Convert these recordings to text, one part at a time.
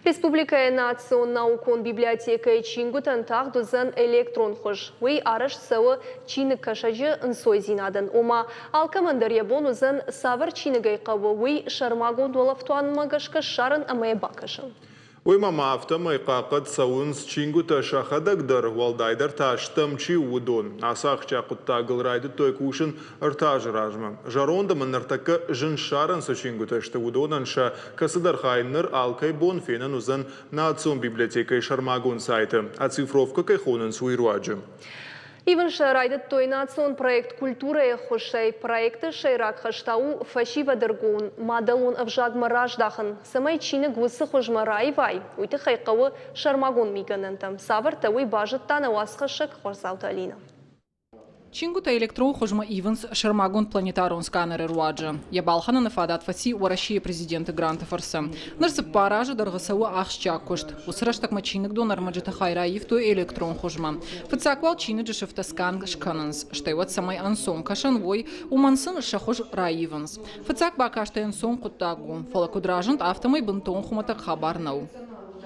Республика национ наукон библиотека Чингутан тагдузан электрон хош. Уй араш савы чиник кашажы инсой зинадын. Ома алкамандар ябонузан савар чинигай қавы уй шармагон долафтуан магашка шарын амай бакашын. Уймама автомай қақыт сауынс Чингута шахадагдар валдайдар таштам чи удон. Асақ чақытта гылрайды той кушын ыртаж ражма. Жаронда маннартака жын шарын со Чингута шты удонанша касыдар хайныр алкай бон фенан узан национ библиотекай шармагон сайты. А цифровка кайхонын суируаджы. Иван шарайдыт той национ проект культуры хошай проекты шайрак хаштау фашива дыргун мадалун авжагма раждахан самай чиник высы хожмарай вай уйты хайқавы шармагон миганантам савар тауи бажыттан ауасхашак хорсауталина. Чингута электрон хожма Иванс шармагон планетарон сканеры руаджа. Ябалхана нафадат фаси ураши президенты гранта фарса. Нарсып паража даргасауы ахшча кошт. Усраштак мачинок донар маджита хайраив то электрон хожма. Фацаквал чины джешефта скан шкананс. Штайват самай ансон кашанвой умансын шахож раиванс. Фацак бакашта ансон куттагу. Фалакудражант автомай бунтон хуматак хабарнау.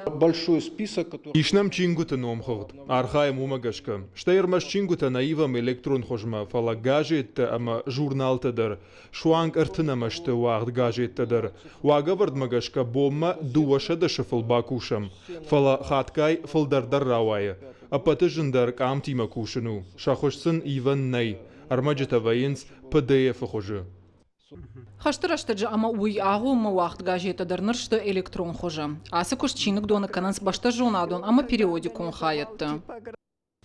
Большой список, который... Ишнам Чингута номхот. Архаем умагашка. Штайрмаш Чингута наивам электрон хожма. Фала гаджет ама журнал тадар. Шуанг артынамашты уагд гаджет тадар. Уагавард магашка бомма дуаша да шафал бакушам. Фала хаткай фалдардар рауая. Апаты жындар камтима кушану. Шахошсын Иван най. Армаджета военс ПДФ хожы. Хаштыраштаджа ама уй агу ма вахт газета дарныршты электрон хожа. Асы куш чиник дона кананс башта жонадон ама периодикон хаятты.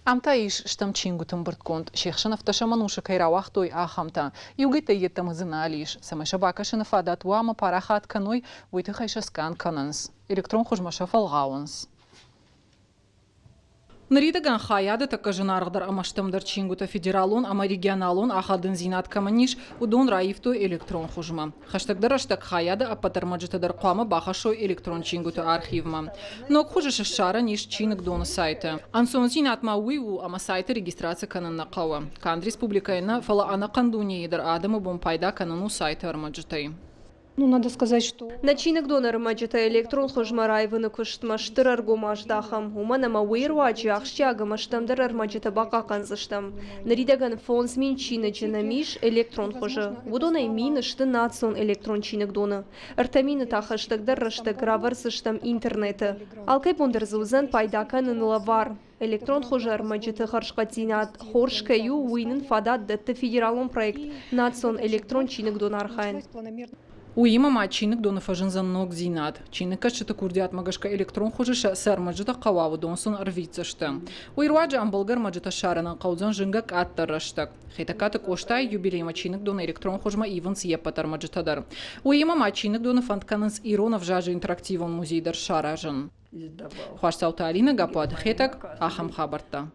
Амта иш штам чингутым быртконт. Шехшанов ташамануша кайра вахтой ахамта. Югита еттам зыналиш. Самаша бакашына фадат уама парахат каной уйты хайшаскан кананс. Электрон хожмаша фалгауанс. Наридаган хаяды така жынарғдар амаштымдар Чингута федералон, ама регионалон ахадын зинат каманиш удон раифту электрон хужма. Хаштагдар аштак хаяды апатармаджитадар қуама бахашой электрон Чингута архивма. Но хуже шара ниш чиник дона сайта. Ансон зинат ма уиву ама сайта регистрация канан нақава. Канд республикайна фала ана кандуне едар адамы бом пайда канану сайта армаджитай. Ну, надо сказать, что... Начинок донор маджита электрон хожмарайвы на куштмаштыр аргомаждахам. Умана мауирваджи ахщага маштамдар армаджита бакакан заштам. Наридаган фон смин чина чинамиш электрон хожа. Удона имина шты национ электрон чинок дона. Артамина тахаштагдар раштаг равар заштам интернета. Алкай пондерзузан пайдакан инлавар. Электрон хожа армаджита харшкатинат. Хоршкаю уинен фадат датты федералон проект национ электрон чинок дона архайн. Уима ма чиник дона фажынзан ног зинат. Чиник кашчыта курдиат магашка электрон хожиша сэр маджита қававы донсын арвицашты. Уирваджа амбалгар маджита шарынан қаудзан жынгак аттарраштак. Хейтакаты коштай юбилейма чиник дона электрон хожма Иванс епатар маджитадар. Уима ма чиник дона фанткананс иронов жажа интерактивон музейдар шаражын. Хуаш Сауталина гапуад хетак ахам хабарта.